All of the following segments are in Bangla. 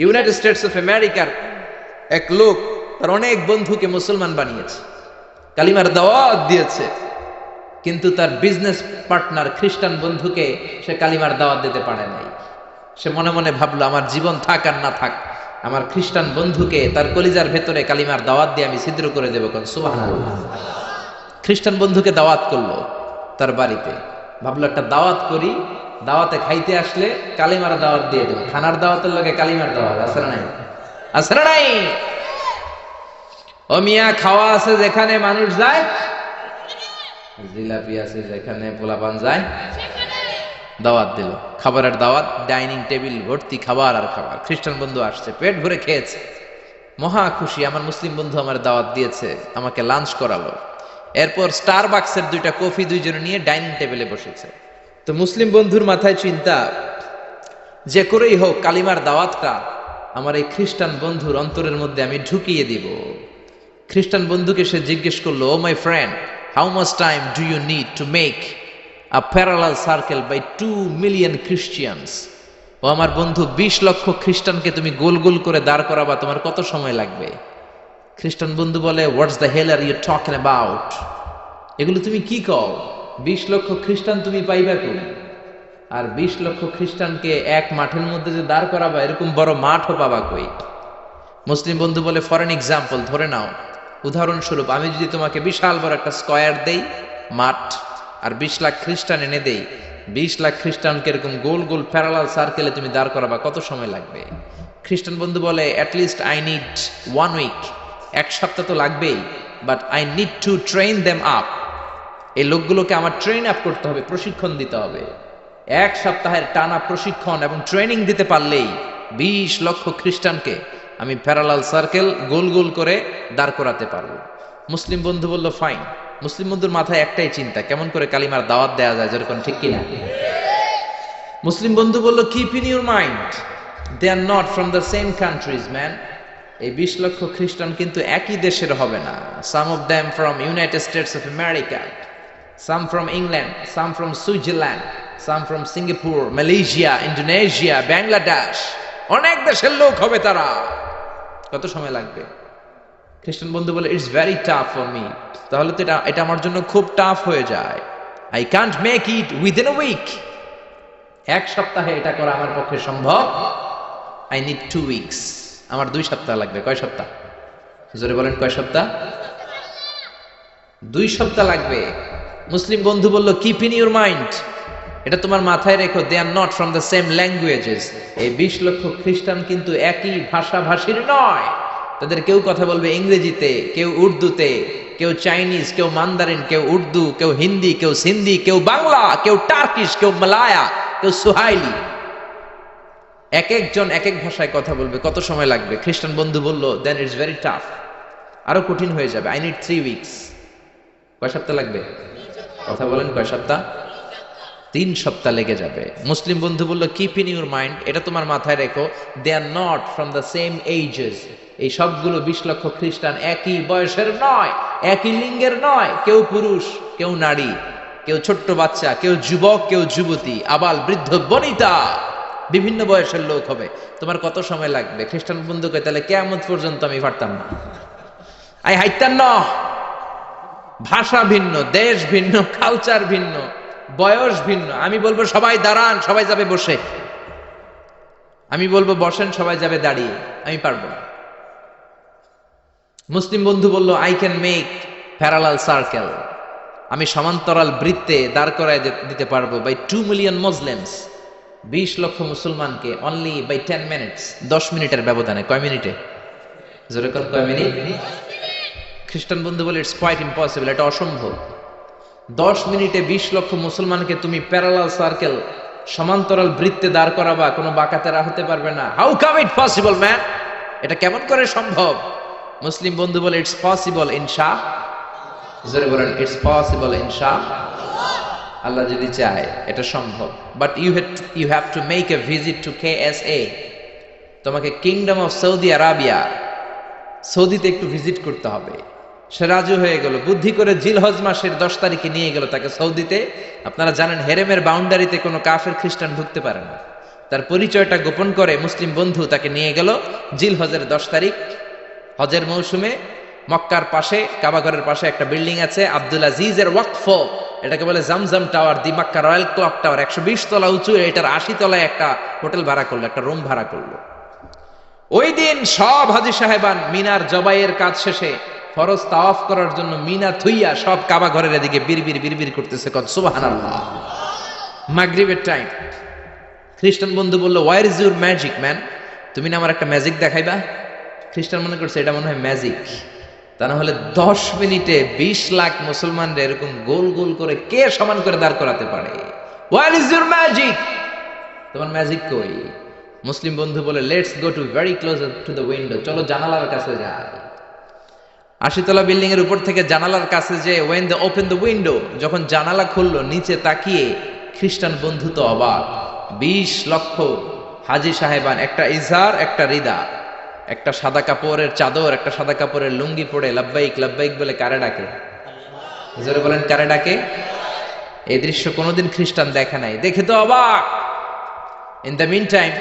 ইউনাইটেড স্টেটস অফ আমেরিকার এক লোক তার অনেক বন্ধুকে মুসলমান বানিয়েছে, কালিমার দাওয়াত দিয়েছে, কিন্তু তার বিজনেস পার্টনার খ্রিস্টান বন্ধুকে সে কালিমার দাওয়াত দিতে পারে নাই। সে মনে মনে ভাবলো, আমার জীবন থাক আর না থাক, আমার খ্রিস্টান বন্ধুকে তার কলিজার ভেতরে কালিমার দাওয়াত দিয়ে আমি ছিদ্র করে দেবো। কোন সুবহানাল্লাহ। খ্রিস্টান বন্ধুকে দাওয়াত করলো তার বাড়িতে, ভাবলো একটা দাওয়াত করি, দাওয়াতে খাইতে আসলে কালিমার দাওয়াত দিয়ে দেবো। খানার দাওয়াতের লগে কালিমার দাওয়াত আছে না নাই? আছে না নাই? ও মিয়া, খাওয়া আছে যেখানে মানুষ যায়, জিলাপি আছে যেখানে পোলাপান যায়, দাওয়াত দিল, খাবারের দাওয়াত, ডাইনিং টেবিল ভর্তি খাবার আর খাবার। খ্রিস্টান বন্ধু আসছে, পেট ভরে খেয়েছে, মহা খুশি, আমার মুসলিম বন্ধু আমার দাওয়াত দিয়েছে, আমাকে লাঞ্চ করালো। এরপর স্টারবাক্সের 2টা কফি দুইজনে নিয়ে ডাইনিং টেবিলে বসেছে। তো মুসলিম বন্ধুর মাথায় চিন্তা, যে করেই হোক কালিমার দাওয়াতটা আমার এই খ্রিস্টান বন্ধুর অন্তরের মধ্যে আমি ঢুকিয়ে দিব। খ্রিস্টান বন্ধুকে সে জিজ্ঞেস করলো, oh my friend, how much time do you need to make a parallel circle by 2 million Christians? ও আমার বন্ধু, 20 লক্ষ খ্রিস্টানকে তুমি গোল গোল করে দাঁড় করাবা, তোমার কত সময় লাগবে? খ্রিস্টান বন্ধু বলে, what's the hell are you talking about? এগুলো তুমি কি কও? 20 লক্ষ খ্রিস্টান তুমি পাইবা কই? আর 20 লক্ষ খ্রিস্টানকে এক মাঠের মধ্যে যে দাঁড় করাবা, এরকম বড় মাঠও পাবা কই? মুসলিম বন্ধু বলে, ফর এন এক্সাম্পল, ধরে নাও, উদাহরণস্বরূপ আমি যদি তোমাকে বিশাল বড় একটা স্কয়ার দেই, মাঠ, আর 20 লাখ খ্রিস্টান এনে দেই, 20 লাখ খ্রিস্টানকে এরকম গোল গোল প্যারালাল সার্কেলে তুমি দাঁড় করাবা, কত সময় লাগবে? খ্রিস্টান বন্ধু বলে, অ্যাটলিস্ট আই নিড 1 উইক, 1 সপ্তাহ তো লাগবেই, but I need to train them up. এই লোকগুলোকে আমার ট্রেন আপ করতে হবে, প্রশিক্ষণ দিতে হবে। 1 সপ্তাহের টানা প্রশিক্ষণ এবং ট্রেনিং দিতে পারলেই 20 লক্ষ খ্রিস্টানকে আমি প্যারালাল সার্কেল গোল গোল করে দাঁড় করাতে পারবো। মুসলিম বন্ধু বলল, ফাইন। মুসলিম বন্ধুর মাথায় একটাই চিন্তা, কেমন করে কালিমার দাওয়াত দেওয়া যায়, যেরকম, ঠিক কিনা? মুসলিম বন্ধু বলল, keep in your mind, they are not from the same countries man. এই 20 লক্ষ খ্রিস্টান কিন্তু একই দেশের হবে না। Some of them from United States of America, some from England, some from Switzerland, some from Singapore, Malaysia, Indonesia, Bangladesh, অনেক দেশের লোক হবে তারা। কত সময় লাগবে? খ্রিস্টান বন্ধু বলে, it's very tough for me. তাহলে তো এটা আমার জন্য খুব টাফ হয়ে যায়। I can't make it within a week. 1 সপ্তাহে এটা করা আমার পক্ষে সম্ভব। I need 2 weeks. আমার 2 সপ্তাহ লাগবে। কয় সপ্তাহ? জোরে বলেন, কয় সপ্তাহ? 2 সপ্তাহ লাগবে। মুসলিম বন্ধু বলল, কিপ ইন ইউর মাইন্ড, এটা তোমার মাথায় রেখো, they are not from the same languages. এই 20 লক্ষ খ্রিস্টান কিন্তু একই ভাষাভাষীর নয়। তাদের কেউ কথা বলবে ইংরেজিতে, কেউ উর্দুতে, কেউ চাইনিজ, কেউ মান্দারিন, কেউ উর্দু, কেউ হিন্দি, কেউ সিন্ধি, কেউ বাংলা, কেউ টার্কিশ, কেউ মালায়া, কেউ সুহাইলি। এক একজন এক এক ভাষায় কথা বলবে, কত সময় লাগবে? খ্রিস্টান বন্ধু বলল, দেন ইটস ভেরি টাফ, আরো কঠিন হয়ে যাবে। I need 3 weeks. কয় সপ্তাহ লাগবে? কথা বলেন, কয় সপ্তাহ? 3 সপ্তাহ লেগে যাবে। মুসলিম বন্ধু বলল, কিপ ইন ইউর মাইন্ড, এটা তোমার মাথায় রেখো, they are not from the same ages. এই সবগুলো 20 লক্ষ খ্রিস্টান একই বয়সের নয়, একই লিঙ্গের নয়। কেউ পুরুষ, কেউ নারী, কেউ ছোট্ট বাচ্চা, কেউ যুবক, কেউ যুবতী, আবাল বৃদ্ধ বনিতা, বিভিন্ন বয়সের লোক হবে। তোমার কত সময় লাগবে? খ্রিস্টান বন্ধুকে, তাহলে কিয়ামত পর্যন্ত আমি পারতাম না, আই হাইতাম না। ভাষা ভিন্ন, দেশ ভিন্ন, কালচার ভিন্ন, বয়স ভিন্ন। আমি বলবো সবাই দাঁড়ান, সবাই যাবে বসে। আমি বলবো বসেন, সবাই যাবে দাঁড়িয়ে। আমি পারবো না। মুসলিম বন্ধু বলল, I can make parallel circle, আমি সমান্তরাল বৃত্তে দাঁড় করায় দিতে পারবো, বাই 2 মিলিয়ন মুসলিমস, 20 লক্ষ মুসলমানকে, অনলি বাই 10 মিনিটস, 10 মিনিটের ব্যবধানে। কয় মিনিটে? জোরে কর, কয় মিনিট? খ্রিস্টান বন্ধু বলে, ইটস কোয়াইট ইম্পসিবল, এটা অসম্ভব। 10 মিনিটে 20 লক্ষ মুসলমানকে তুমি প্যারালাল সার্কেল, সমান্তরাল বৃত্তে দাঁড় করাবা, কোনো বাঁকাতেরা হতে পারবে না। How come it possible man? এটা কেমন করে সম্ভব? মুসলিম বন্ধু বলে, ইটস পসিবল ইনশা। জোরে বলেন, ইটস পসিবল ইনশা। আল্লাহ যদি চায় এটা সম্ভব। But you have to make a visit to KSA। তোমাকে কিংডম অফ সৌদি আরাবিয়া, সৌদিতে একটু ভিজিট করতে হবে। সে রাজু হয়ে গেল, বুদ্ধি করে জিলহজ মাসের 10 তারিখে নিয়ে গেল তাকে সৌদিতে। আপনারা জানেন, হেরেমের বাউন্ডারিতে কোনো কাফের খ্রিস্টান ঢুকতে পারে না। তার পরিচয়টা গোপন করে মুসলিম বন্ধু তাকে নিয়ে গেল জিলহজের 10 তারিখ হজের মৌসুমে মক্কার পাশে কাবাঘরের পাশে একটা বিল্ডিং আছে আব্দুল আজিজের ওয়াকফ, এটাকে বলে জামজাম টাওয়ার, দি মক্কা রয়্যাল ক্লক টাওয়ার, 120 তলা উঁচু, এটার 80 তলায় একটা হোটেল ভাড়া করলো, একটা রুম ভাড়া করলো। ওই দিন সব হাজী সাহেবান মিনার জবাইয়ের কাজ শেষে ফরজ তাওয়াফ করার জন্য মিনা থুইয়া সব কাবা ঘরের এদিকে বিড়বিড় করতেছে, কত সুবহানাল্লাহ। মাগরিবের টাইম। খ্রিস্টান বন্ধু বললো, where is your magic man? তুমি না আমার একটা ম্যাজিক দেখাইবা? খ্রিস্টান মনে করছে এটা মনে হয় ম্যাজিক। তা না হলে 10 মিনিটে 20 লাখ মুসলমানরা এরকম গোল গোল করে কে সমান করে দাঁড় করাতে পারে? What is your magic? তোমার ম্যাজিক কই? মুসলিম বন্ধু বলে, let's go to very close to the window, চলো জানালার কাছে যাই। 80 তলা বিল্ডিং এর উপর থেকে জানালার কাছে যে when they open the window, যখন জানালা খুললো নিচে তাকিয়ে খ্রিস্টান বন্ধু তো অবাক। 20 লক্ষ হাজী সাহেবান, একটা ইজার একটা রিদা, একটা সাদা কাপড়ের চাদর একটা সাদা কাপড়ের লুঙ্গি পরে লাব্বাইক লাব্বাইক বলে কারে ডাকে? জোরে বলেন, কারে ডাকে? এই দৃশ্য কোনোদিন খ্রিস্টান দেখে নাই, দেখে তো অবাক। ইন দ্য মিন টাইম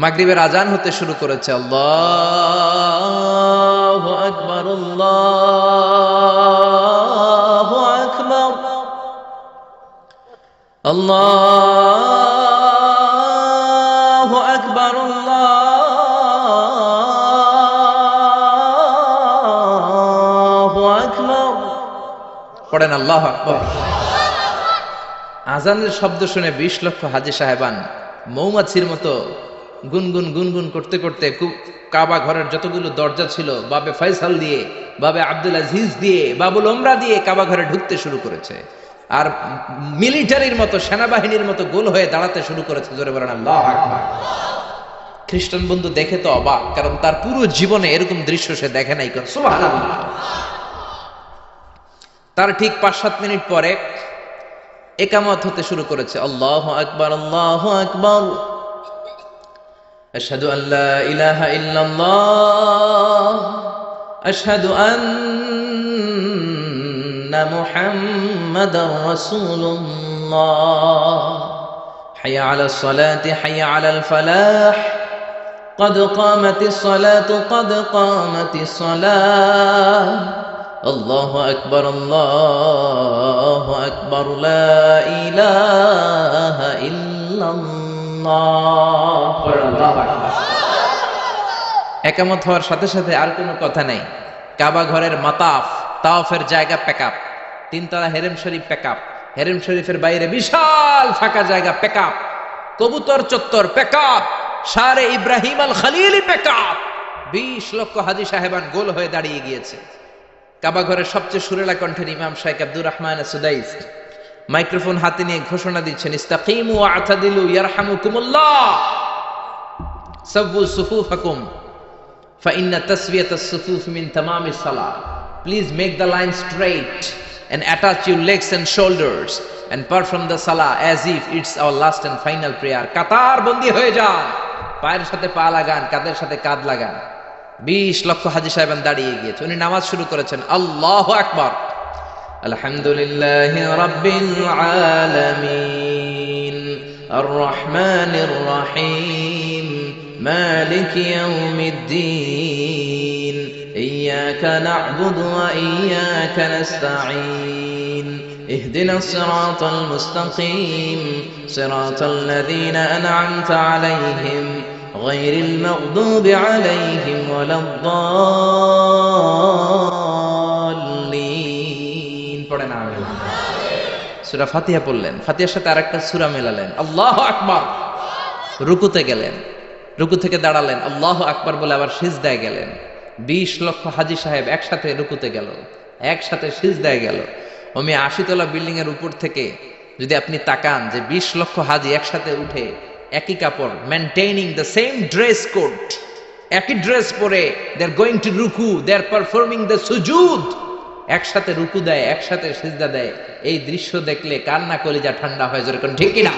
মাগরিবের আজান হতে শুরু করেছে। আল্লাহু আকবার, আল্লাহু আকবার, আল্লাহু আকবার, আল্লাহু আকবার। পড়েন আল্লাহু আকবার। আজানের শব্দ শুনে 20 লক্ষ হাজী সাহেবান মৌমাছির মতো গুনগুন গুনগুন করতে করতে কাবা ঘরের যতগুলো দরজা ছিল বাবে ফয়সাল দিয়ে, বাবে আব্দুল আজিজ দিয়ে, বাবুল ওমরা দিয়ে কাবা ঘরে ঢুকতে শুরু করেছে। আর মিলিটারির মতো, সেনাবাহিনীর মতো গোল হয়ে দাঁড়াতে শুরু করেছে। জোরে বলেন আল্লাহু আকবার। খ্রিস্টান বন্ধু দেখে তো অবাক, কারণ তার পুরো জীবনে এরকম দৃশ্য সে দেখে নাই। সুবহানাল্লাহ। তার ঠিক 5-7 মিনিট পরে ইকামত হতে শুরু করেছে। আল্লাহু আকবার, আল্লাহু আকবার, আশহাদু আন লা ইলাহা ইল্লাল্লাহ, আশহাদু আন্না মুহাম্মাদার রাসূলুল্লাহ, হাইয়া আলাস সালাতি হাইয়া আলাল ফালাহ, قد قامت الصلاة قد قامت الصلاة, الله أكبر الله أكبر لا إله إلا الله. একামত হওয়ার সাথে সাথে আর কোনো কথা নাই। কাবা ঘরের মাতাফ তাওয়াফের জায়গা প্যাকআপ, 3 তলা হেরেম শরীফ প্যাকআপ, হেরেম শরীফের বাইরে বিশাল ফাঁকা জায়গা প্যাকআপ, কবুতর চত্বর প্যাকআপ, শারে ইব্রাহিম আল খলিলি প্যাকআপ। 20 লক্ষ হাজী সাহেবান গোল হয়ে দাঁড়িয়ে গিয়েছে। কাবা ঘরের সবচেয়ে সুরেলা কণ্ঠের ইমাম শাইখ আব্দুর রহমান সুদাইস মাইক্রোফোন হাতে নিয়ে ঘোষণা দিচ্ছেন, ইস্তাকিমু ওয়া'তাদিলু ইয়ারহামুকুমুল্লাহ, সাওয়ু সুফুফাকুম ফাইন্না তাসওয়িয়াতাস সুফুফ মিন তামামিস সালাহ। Please make the line straight and attach your legs and shoulders and perform the salah as if it's our last and final prayer. কাতার বন্দী হয়ে যান, পায়ের সাথে পা লাগান, কাঁধের সাথে কাঁধ লাগান। 20 লক্ষ হাজী সাহেবান দাঁড়িয়ে গিয়েছে। উনি নামাজ শুরু করেছেন। আল্লাহু আকবার, আলহামদুলিল্লাহি রাব্বিল আলামিন, আর রহমানির রহিম, মালিকি ইয়াউমিদ্দিন, ইয়্যাকা না'বুদু ওয়া ইয়্যাকা নাস্তাঈন, ইহদিনাস সিরাতাল মুস্তাকিম, সিরাতাল লাযীনা আন'আমতা আলাইহিম غير المغضوب عليهم ولا الضالين. পড়েন আমিন। সূরা ফাতিহা পড়লেন, ফাতিহার সাথে আরেকটা সূরা মেলালেন, আল্লাহু আকবার। রুকুতে গেলেন, রুকু থেকে দাঁড়ালেন, আল্লাহু আকবার বলে আবার সিজদায় গেলেন। 20 লক্ষ হাজী সাহেব একসাথে রুকুতে গেল, একসাথে সিজদায় গেল। 80 তলা বিল্ডিং এর উপর থেকে যদি আপনি তাকান যে 20 লক্ষ হাজী একসাথে উঠে একই কাপড়, maintaining the same dress code, একই ড্রেস পরে দে আর গোইং টু রুকু, দে আর পারফর্মিং দ্য সুজুদ, একসাথে রুকু দেয়, একসাথে সিজদা দেয়। এই দৃশ্য দেখলে কান্না কলিজা ঠান্ডা হয়ে যায়, এরকম ঠিক কিনা?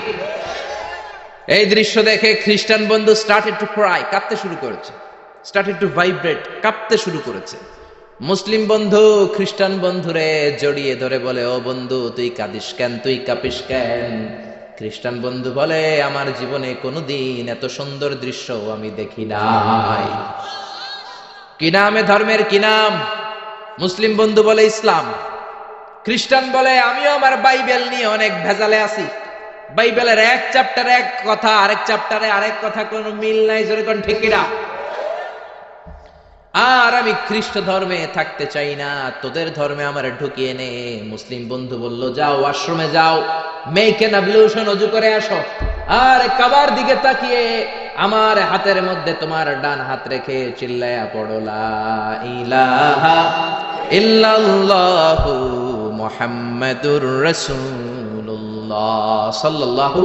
এই দৃশ্য দেখে খ্রিস্টান বন্ধু স্টার্টেড টু ক্রাই, কাঁদতে শুরু করেছে, স্টার্টেড টু ভাইব্রেট, কাঁপতে শুরু করেছে। মুসলিম বন্ধু খ্রিস্টান বন্ধুরে জড়িয়ে ধরে বলে, ও বন্ধু তুই কাঁদিস কেন, তুই কাঁপিস কেন? খ্রিস্টান বন্ধু বলে আমার জীবনে কোনোদিন এত সুন্দর দৃশ্য আমি দেখি নাই। কি নামে ধর্মের কি নাম? মুসলিম বন্ধু বলে ইসলাম, খ্রিস্টান বলে আমিও আমার বাইবেল নিয়ে অনেক ভেজালে আছি, বাইবেলের এক চ্যাপ্টারে এক কথা, আরেক চ্যাপ্টারে আরেক কথা, কোনো মিল নাই, জোরে কোন ঠিক কিনা? আর আমি খ্রিস্ট ধর্মে থাকতে চাই না, তোদের ধর্মে আমার ঢুকিয়ে নে। মুসলিম বন্ধু বলল যাও আশ্রমে যাও, মেক এন অ্যাবলিউশন, ওযু করে আসো, আর কাবার দিকে তাকিয়ে আমার হাতের মধ্যে তোমার ডান হাত রেখে চিল্লায়া পড়ো লা ইলাহা ইল্লাল্লাহু মুহাম্মাদুর রাসূলুল্লাহ সাল্লাল্লাহু